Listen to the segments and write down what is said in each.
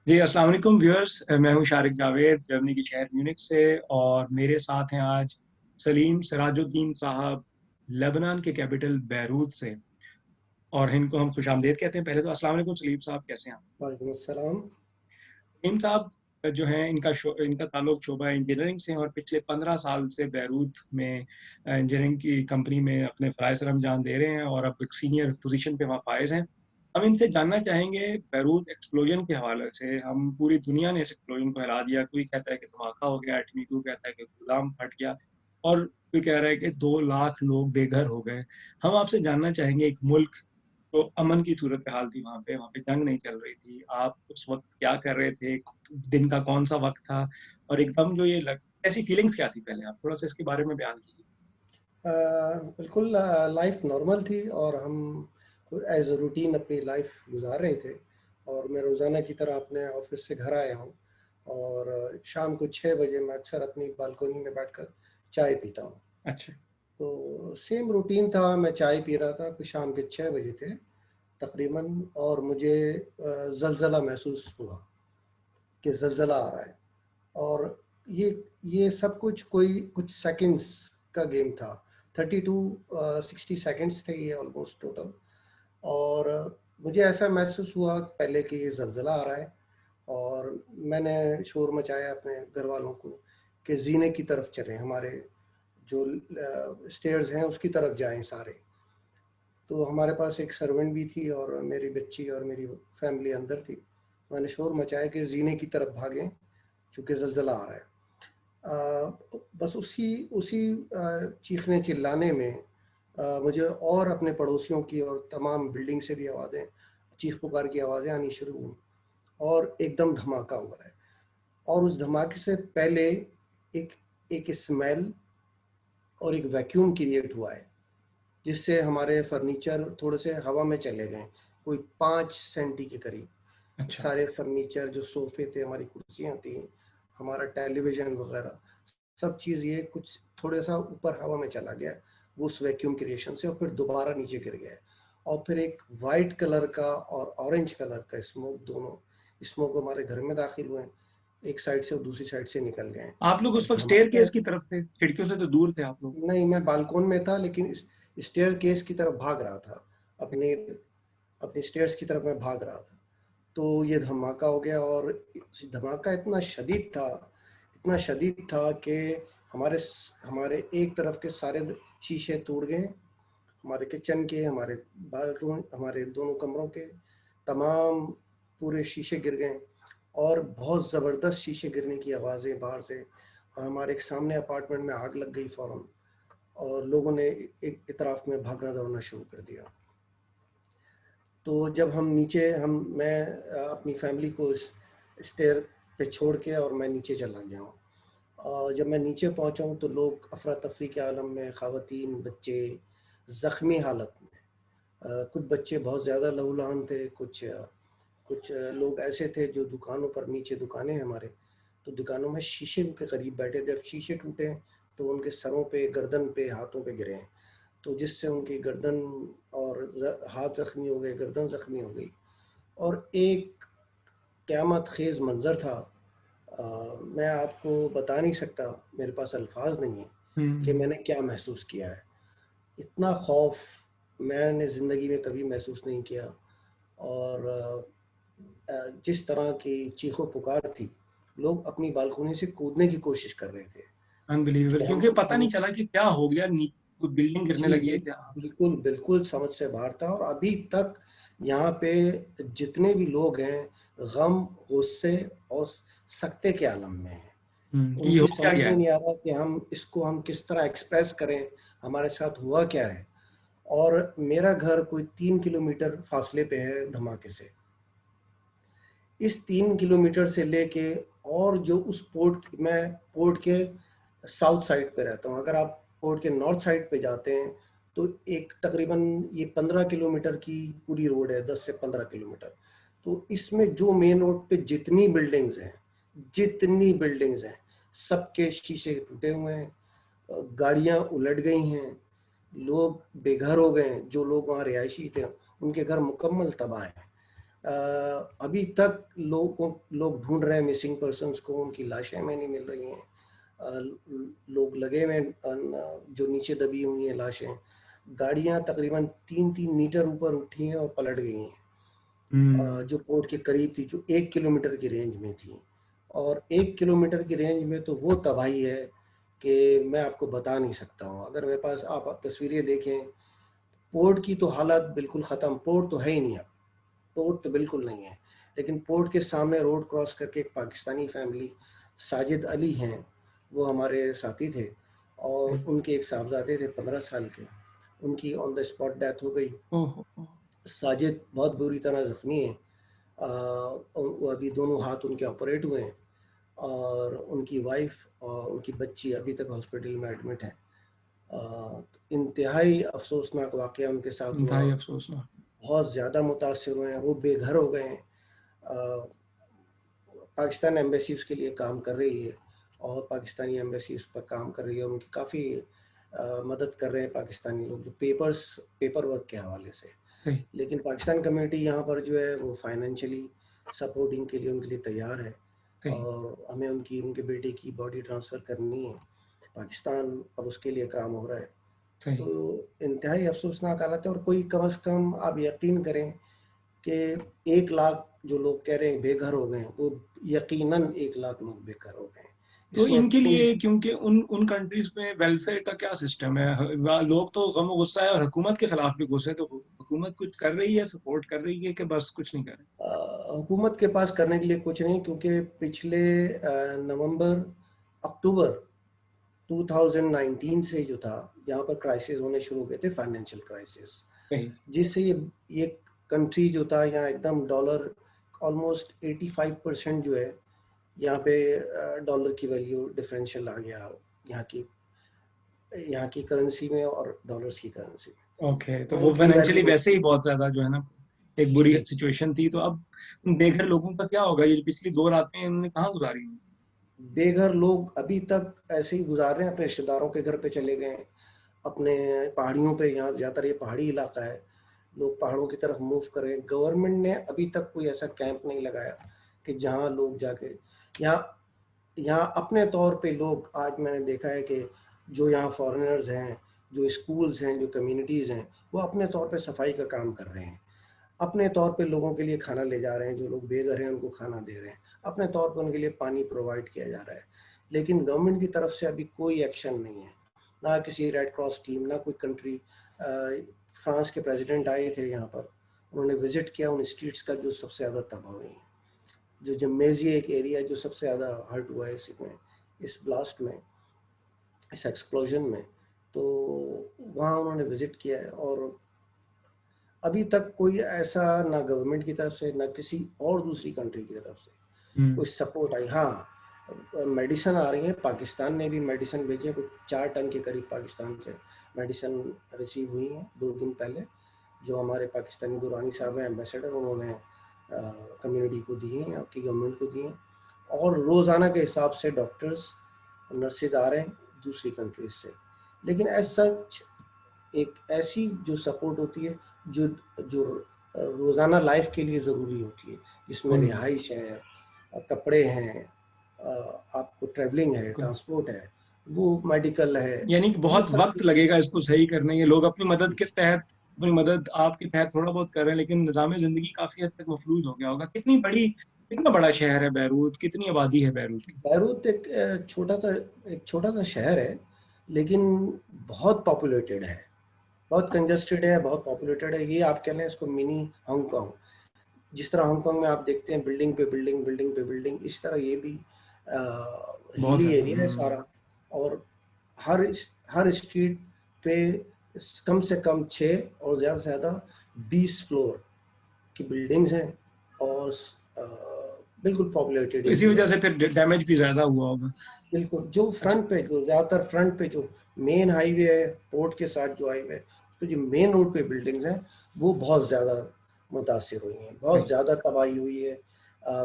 जी, अस्सलाम वालेकुम व्यूअर्स। मैं हूँ शारिक जावेद, जर्मनी के शहर म्यूनिख से। और मेरे साथ हैं आज सलीम सिराजुद्दीन साहब, लेबनान के कैपिटल बैरूत से। और इनको हम खुशामदीद कहते हैं। पहले तो अस्सलाम वालेकुम सलीम साहब, कैसे हैं आप? वालेकुम अस्सलाम। सलीम साहब जो हैं, इनका ताल्लुक शोबा इंजीनियरिंग से है और पिछले 15 साल से बैरूत में इंजीनियरिंग की कंपनी में अपने फ़राइज़ सर अंजाम दे रहे हैं और अब एक सीनियर पोजीशन पे वहाँ फाइज हैं। हम इनसे जानना चाहेंगे बैरूत एक्सप्लोजन के हवाले से। हम पूरी दुनिया ने इस एक्सप्लोजन को हिला दिया। कोई कहता है कि धमाका हो गया एटमी, कोई कहता है कि गोदाम फट गया और कोई कह रहा है कि 2 लाख लोग बेघर हो गए। हम आपसे जानना चाहेंगे, एक मुल्क तो अमन की सूरत हाल थी वहाँ पे जंग नहीं चल रही थी। आप उस वक़्त क्या कर रहे थे? दिन का कौन-सा वक़्त था? और एकदम जो ये लग ऐसी फीलिंग्स क्या थी पहले? आप थोड़ा-सा इसके बारे में बयान कीजिए। बिल्कुल लाइफ नॉर्मल थी और हम एज अ रूटीन अपनी लाइफ गुजार रहे थे। और मैं रोज़ाना की तरह अपने ऑफिस से घर आया हूँ और शाम को 6 बजे मैं अक्सर अपनी बालकोनी में बैठकर चाय पीता हूँ। अच्छा। तो सेम रूटीन था, मैं चाय पी रहा था, कुछ शाम के 6 बजे थे तकरीबन, और मुझे ज़लज़ला महसूस हुआ कि ज़लज़ला आ रहा है। और ये ये सब कुछ कुछ सेकंड्स का गेम था। 60 सेकंड्स थे ये ऑलमोस्ट टोटल। और मुझे ऐसा महसूस हुआ पहले कि ये ज़लज़ला आ रहा है, और मैंने शोर मचाया अपने घर वालों को कि ज़ीने की तरफ चलें, हमारे जो स्टेयर्स हैं उसकी तरफ जाएं सारे। तो हमारे पास एक सर्वेंट भी थी और मेरी बच्ची और मेरी फैमिली अंदर थी। मैंने शोर मचाया कि ज़ीने की तरफ भागें, चूँकि ज़लज़ला आ रहा है। बस उसी उसी चीखने चिल्लाने में मुझे और अपने पड़ोसियों की और तमाम बिल्डिंग से भी आवाज़ें, चीख पुकार की आवाज़ें आनी शुरू हुई, और एकदम धमाका हुआ है। और उस धमाके से पहले एक एक स्मेल और एक वैक्यूम क्रिएट हुआ है, जिससे हमारे फर्नीचर थोड़े से हवा में चले गए, कोई 5 सेंटी के करीब। अच्छा। सारे फर्नीचर, जो सोफे थे, हमारी कुर्सियाँ थी, हमारा टेलीविज़न वगैरह, सब चीज़ ये कुछ थोड़ा सा ऊपर हवा में चला गया वो उस वैक्यूम क्रिएशन से, और फिर दोबारा नीचे गिर गया। और फिर एक वाइट कलर का और ऑरेंज कलर का स्मोक, दोनों स्मोक हमारे घर में दाखिल हुए, एक साइड से और दूसरी साइड से निकल गए। आप लोग और उस वक़्त धमाका, स्टेयरकेस की तरफ थे? खिड़कियों से तो दूर थे आप लोग। नहीं, मैं बालकोन में था, लेकिन स्टेयर केस की तरफ भाग रहा था, अपने अपनी स्टेयर्स की तरफ मैं भाग रहा था। तो ये धमाका हो गया, और धमाका इतना शदीद था कि हमारे हमारे एक तरफ के सारे शीशे टूट गए, हमारे किचन के, हमारे बाथरूम, हमारे दोनों कमरों के तमाम पूरे शीशे गिर गए। और बहुत ज़बरदस्त शीशे गिरने की आवाज़ें बाहर से, और हमारे एक सामने अपार्टमेंट में आग लग गई फ़ौरन, और लोगों ने एक इतराफ़ में भागना दौड़ना शुरू कर दिया। तो जब हम नीचे, मैं अपनी फैमिली को स्टेयर पे छोड़ के और मैं नीचे चला गया हूँ। और जब मैं नीचे पहुँचा हूँ तो लोग अफरा तफरी के आलम में, ख़वातीन, बच्चे ज़ख्मी हालत में। कुछ बच्चे बहुत ज़्यादा लहूलुहान थे, कुछ लोग ऐसे थे जो दुकानों पर, नीचे दुकानें हैं हमारे, तो दुकानों में शीशे के करीब बैठे थे। अब शीशे टूटे तो उनके सरों पे, गर्दन पे, हाथों पे गिरे हैं, तो जिससे उनकी गर्दन और हाथ ज़ख्मी हो गए, गर्दन ज़ख्मी हो गई। और एक क़यामत ख़ेज़ मंज़र था। मैं आपको बता नहीं सकता, मेरे पास अल्फाज नहीं है हुँ, कि हुँ। मैंने क्या महसूस किया है। इतना खौफ मैंने ज़िंदगी में कभी महसूस नहीं किया। और जिस तरह की चीखो पुकार थी, लोग अपनी बालकोनी से कूदने की कोशिश कर रहे थे अनबिलीवेबल, कि क्योंकि पता नहीं हम चला कि क्या हो गया। कोई बिल्डिंग गिरने जी, लगी जी, है क्या? बिल्कुल, बिल्कुल समझ से बाहर था। और अभी तक यहाँ पे जितने भी लोग हैं, गम, गुस्से और सकते के आलम में हैं। कि ये उनकी हो क्या समझ गया में है? नहीं आ रहा कि हम किस तरह एक्सप्रेस करें, हमारे साथ हुआ क्या है। और मेरा घर कोई 3 किलोमीटर फासले पे है धमाके से। इस 3 किलोमीटर से लेके, और जो उस मैं पोर्ट के साउथ साइड पे रहता हूँ। अगर आप पोर्ट के नॉर्थ साइड पे जाते हैं तो एक तकरीबन ये 15 किलोमीटर की पूरी रोड है, 10 से 15 किलोमीटर। तो इसमें जो मेन रोड पे जितनी बिल्डिंग्स हैं, सबके शीशे टूटे हुए हैं, गाड़ियां उलट गई हैं, लोग बेघर हो गए हैं। जो लोग वहाँ रिहायशी थे, उनके घर मुकम्मल तबाह हैं। अभी तक लोग ढूंढ रहे हैं मिसिंग पर्सन्स को, उनकी लाशें में नहीं मिल रही हैं। लोग लगे हुए जो नीचे दबी हुई हैं लाशें। गाड़ियां तकरीबन 3-3 मीटर ऊपर उठी हैं और पलट गई हैं, जो पोर्ट के करीब थी, जो 1 किलोमीटर की रेंज में थी। और 1 किलोमीटर की रेंज में तो वो तबाही है कि मैं आपको बता नहीं सकता हूँ। अगर मेरे पास आप तस्वीरें देखें, पोर्ट की तो हालत बिल्कुल ख़त्म। पोर्ट तो है ही नहीं अब, पोर्ट तो बिल्कुल नहीं है। लेकिन पोर्ट के सामने रोड क्रॉस करके एक पाकिस्तानी फैमिली, साजिद अली हैं, वो हमारे साथी थे, और उनके एक साहबजादे थे 15 साल के, उनकी ऑन द स्पॉट डेथ हो गई। साजिद बहुत बुरी तरह ज़ख्मी है। वो अभी दोनों हाथ उनके ऑपरेट हुए हैं, और उनकी वाइफ और उनकी बच्ची अभी तक हॉस्पिटल में एडमिट है। इंतहाई अफसोसनाक वाक़या उनके साथ हुआ। इंतहाई अफसोसनाक। बहुत ज़्यादा मुतासिर हुए हैं, वो बेघर हो गए हैं। पाकिस्तान एम्बेसी उसके लिए काम कर रही है, और पाकिस्तानी एम्बेसी उस पर काम कर रही है। उनकी काफ़ी मदद कर रहे हैं पाकिस्तानी लोग, जो पेपर वर्क के हवाले से। सही। लेकिन पाकिस्तान कम्युनिटी यहाँ पर जो है वो फाइनेंशियली सपोर्टिंग के लिए उनके लिए तैयार है, सही। और हमें उनके बेटे की बॉडी ट्रांसफ़र करनी है पाकिस्तान, अब उसके लिए काम हो रहा है। सही। तो इंतहाई अफसोसनाक हालत है। और कोई कम से कम आप यकीन करें कि 1 लाख जो लोग कह रहे हैं बेघर हो गए हैं, वो यकीनन 1 लाख लोग बेघर हो गए हैं। तो इसमें इनके कोई लिए, क्योंकि उन कंट्रीज में वेलफेयर का क्या सिस्टम है? लोग तो गम गुस्सा है और हुकूमत के खिलाफ भी गुस्से, तो हुकूमत कुछ कर रही है, सपोर्ट कर रही है कि बस कुछ नहीं कर रही? हुकूमत के पास करने के लिए कुछ नहीं, क्योंकि पिछले नवंबर अक्टूबर 2019 से जो था, यहाँ पर क्राइसिस होने शुरू हुए थे, फाइनेंशियल क्राइसिस, सही। जिससे ये कंट्री जो था, यहाँ एकदम डॉलर ऑलमोस्ट 85% जो है, यहाँ पे डॉलर की वैल्यू डिफरेंशियल आ गया यहाँ की करेंसी में और डॉलर्स की करेंसी में। ओके, तो तो वो उनकी फाइनेंशियली वैल्यू वैसे ही बहुत ज्यादा जो है ना, एक जी बुरी जी सिचुएशन थी। तो अब उन बेघर लोगों का क्या होगा? ये जो पिछली 2 रातें उन्होंने कहाँ गुजारी? बेघर लोग अभी तक ऐसे ही गुजार रहे हैं, अपने रिश्तेदारों के घर पे चले गए हैं, अपने पहाड़ियों पे। यहाँ ज़्यादातर ये पहाड़ी इलाका है, लोग पहाड़ों की तरफ मूव कर रहे हैं। गवर्नमेंट ने अभी तक कोई ऐसा कैंप नहीं लगाया कि जहाँ लोग जाके यहाँ यहाँ अपने तौर पे लोग, आज मैंने देखा है कि जो यहाँ फॉरेनर्स हैं, जो स्कूल्स हैं, जो कम्युनिटीज़ हैं, वो अपने तौर पे सफाई का काम कर रहे हैं। अपने तौर पे लोगों के लिए खाना ले जा रहे हैं, जो लोग बेघर हैं उनको खाना दे रहे हैं। अपने तौर पे उनके लिए पानी प्रोवाइड किया जा रहा है। लेकिन गवर्नमेंट की तरफ से अभी कोई एक्शन नहीं है, ना किसी रेड क्रॉस टीम, ना कोई कंट्री। फ्रांस के प्रेसिडेंट आए थे यहाँ पर, उन्होंने विजिट किया उन स्ट्रीट्स का जो सबसे ज़्यादा तबाह हुई हैं। जो जमेजी एक एरिया जो सबसे ज़्यादा हर्ट हुआ है इस ब्लास्ट में, इस एक्सप्लोजन में, तो वहाँ उन्होंने विजिट किया है। और अभी तक कोई ऐसा ना गवर्नमेंट की तरफ से, ना किसी और दूसरी कंट्री की तरफ से कोई सपोर्ट आई। हाँ, मेडिसिन आ रही है, पाकिस्तान ने भी मेडिसिन भेजी है, कुछ 4 टन के करीब पाकिस्तान से मेडिसिन रिसीव हुई हैं 2 दिन पहले, जो हमारे पाकिस्तानी दुरानी साहब हैं एम्बेसडर, उन्होंने कम्युनिटी को दी हैं, आपकी गवर्नमेंट को दी हैं। और रोज़ाना के हिसाब से डॉक्टर्स नर्सेज आ रहे हैं दूसरी कंट्रीज से। लेकिन एज सच एक ऐसी जो सपोर्ट होती है, जो जो रोज़ाना लाइफ के लिए ज़रूरी होती है, जिसमें रिहाइश है, कपड़े हैं, आपको ट्रैवलिंग है, ट्रांसपोर्ट है, वो मेडिकल है, यानी कि वो बहुत सब। वक्त लगेगा इसको सही करने। ये लोग अपनी मदद के तहत, अपनी मदद आपके तहत थोड़ा बहुत कर रहे हैं, लेकिन निज़ाम जिंदगी काफी हद तक मफलूज हो गया होगा। कितना बड़ा शहर है बैरूत? कितनी आबादी है बैरूत की? बैरूत एक छोटा सा शहर है, लेकिन बहुत पॉपुलेटेड है, बहुत कंजस्टेड है, बहुत पॉपुलेटेड है। ये आप कह लें इसको मिनी हांगकांग। जिस तरह हांगकांग में आप देखते हैं बिल्डिंग पे बिल्डिंग, बिल्डिंग पे बिल्डिंग, इस तरह ये भी बहुत हिली है। एरिया है सारा। और हर हर स्ट्रीट पे कम से कम 6 और ज़्यादा से ज़्यादा 20 फ्लोर की बिल्डिंग्स हैं, और बिल्कुल पॉपुलेटेड तो इसी एरिया वजह है। से फिर डैमेज भी ज्यादा हुआ होगा। बिल्कुल, जो अच्छा। फ्रंट पे, जो ज़्यादातर फ्रंट पे जो मेन हाईवे है, पोर्ट के साथ जो हाईवे है, तो जो मेन रोड पे बिल्डिंग्स हैं, वो बहुत ज़्यादा मुतासिर हुई हैं, बहुत सही। ज़्यादा तबाही हुई है।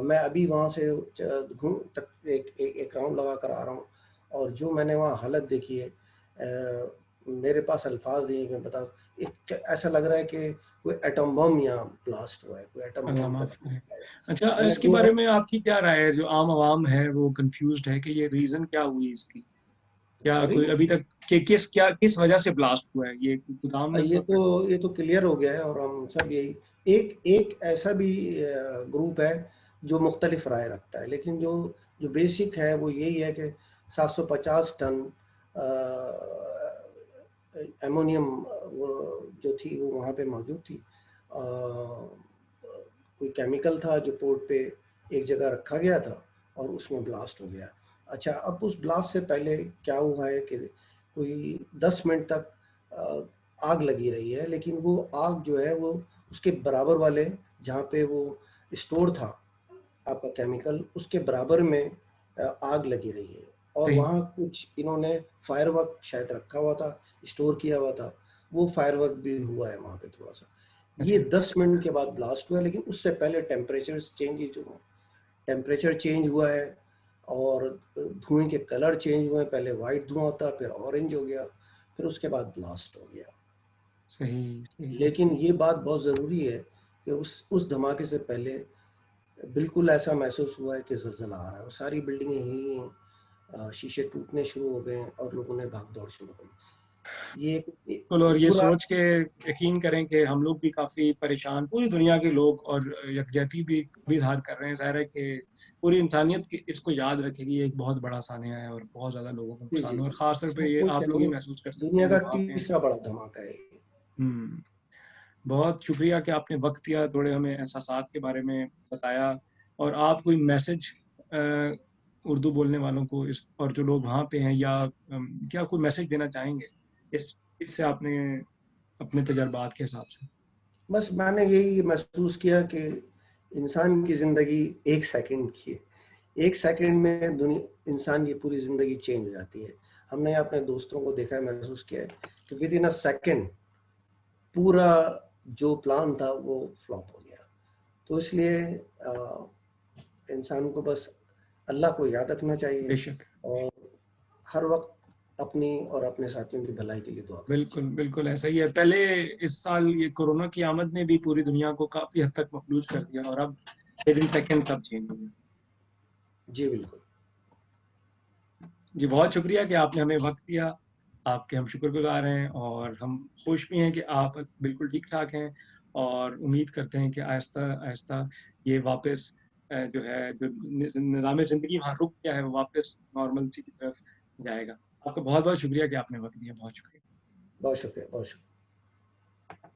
मैं अभी वहाँ से घूम तक एक राउंड लगा कर आ रहा हूँ, और जो मैंने वहाँ हालत देखी है, मेरे पास अल्फाज नहीं है कि मैं बताऊँ। एक ऐसा लग रहा है कि कोई एटम बम यहाँ ब्लास्ट हुआ है, कोई एटम अल्लाह बम का माफ करे। धमाका है। अच्छा, मगर इसके जो बारे है, में आपकी क्या राय है? जो आम आवाम है वो कंफ्यूज्ड है कि ये रीजन क्या हुई इसकी? क्या सॉरी, कोई अभी तक किस वजह से ब्लास्ट हुआ है? ये गोदाम में हुआ? ये तो क्लियर हो गया है, और हम सब यही, एक एक ऐसा भी ग्रुप है जो मुख्तलिफ राय रखता है, लेकिन जो बेसिक है वो यही है कि 750 टन एमोनियम वो जो थी वो वहाँ पे मौजूद थी। कोई केमिकल था जो पोर्ट पे एक जगह रखा गया था और उसमें ब्लास्ट हो गया। अच्छा, अब उस ब्लास्ट से पहले क्या हुआ है कि कोई 10 मिनट तक आग लगी रही है, लेकिन वो आग जो है वो उसके बराबर वाले, जहाँ पे वो स्टोर था आपका केमिकल, उसके बराबर में आग लगी रही है। और सही। वहाँ कुछ इन्होंने फायरवर्क शायद रखा हुआ था, स्टोर किया हुआ था, वो फायरवर्क भी हुआ है वहाँ पे थोड़ा सा। ये अच्छा। 10 मिनट के बाद ब्लास्ट हुआ है, लेकिन उससे पहले टेम्परेचर चेंज हुआ है, और धुएं के कलर चेंज हुए हैं। पहले वाइट धुआं होता, फिर ऑरेंज हो गया, फिर उसके बाद ब्लास्ट हो गया। सही सही। लेकिन ये बात बहुत ज़रूरी है कि उस धमाके से पहले बिल्कुल ऐसा महसूस हुआ है कि ज़लज़ला आ रहा है, और सारी बिल्डिंगें हिली हैं, शीशे टूटने शुरू हो गए हैं, और लोगों ने भाग दौड़ शुरू कर दी। बिल्कुल, और ये ये पूरा, सोच के यकीन करें कि हम लोग भी काफ़ी परेशान, पूरी दुनिया के लोग, और यकजहती भी इज़हार कर रहे हैं। ज़ाहिर है कि पूरी इंसानियत की इसको याद रखेगी। एक बहुत बड़ा सानिया है और बहुत ज़्यादा लोगों को जी जी नुकसान हुआ, और जी, ख़ास तौर पे इसमें ये कोई आप शक लोग ही नहीं, महसूस कर सकते दुनिया हैं जो का वहाँ पे हैं। तीसरा बड़ा धमाका है ये। हुँ। बहुत शुक्रिया कि आपने वक़्त दिया, थोड़े हमें एहसासात के बारे में बताया, और आप कोई मैसेज उर्दू बोलने वालों को, इस और जो लोग वहाँ पे हैं, या क्या कोई मैसेज देना चाहेंगे इससे आपने अपने तजुर्बात के हिसाब से? बस मैंने यही महसूस किया कि इंसान की ज़िंदगी 1 सेकंड की है। 1 सेकंड में दुनिया, इंसान की पूरी ज़िंदगी चेंज हो जाती है। हमने अपने दोस्तों को देखा है, महसूस किया है कि विद इन अ सेकंड पूरा जो प्लान था वो फ्लॉप हो गया। तो इसलिए इंसान को बस अल्लाह को याद रखना चाहिए, बेशक। और हर वक्त अपनी और अपने साथियों की भलाई के लिए दुआ करनी बिल्कुल, चाहिए। बिल्कुल ऐसा ही है। पहले इस साल ये कोरोना की आमद ने भी पूरी दुनिया को काफ़ी हद तक मफ़लूज कर दिया, और अब विदिन सेकंड सब चेंज हो गया। जी बिल्कुल। जी, बहुत शुक्रिया कि आपने हमें वक़्त दिया। आपके हम शुक्रगुज़ार हैं, और हम खुश भी हैं कि आप बिल्कुल ठीक-ठाक हैं, और उम्मीद करते हैं कि आहिस्ता-आहिस्ता ये वापस जो है, जो निज़ाम ज़िंदगी वहाँ रुक गया है, वो वापस नॉर्मल सी की तरफ जाएगा। आपका बहुत-बहुत शुक्रिया कि आपने वक़्त दिया। बहुत शुक्रिया। बहुत शुक्रिया, बहुत शुक्रिया।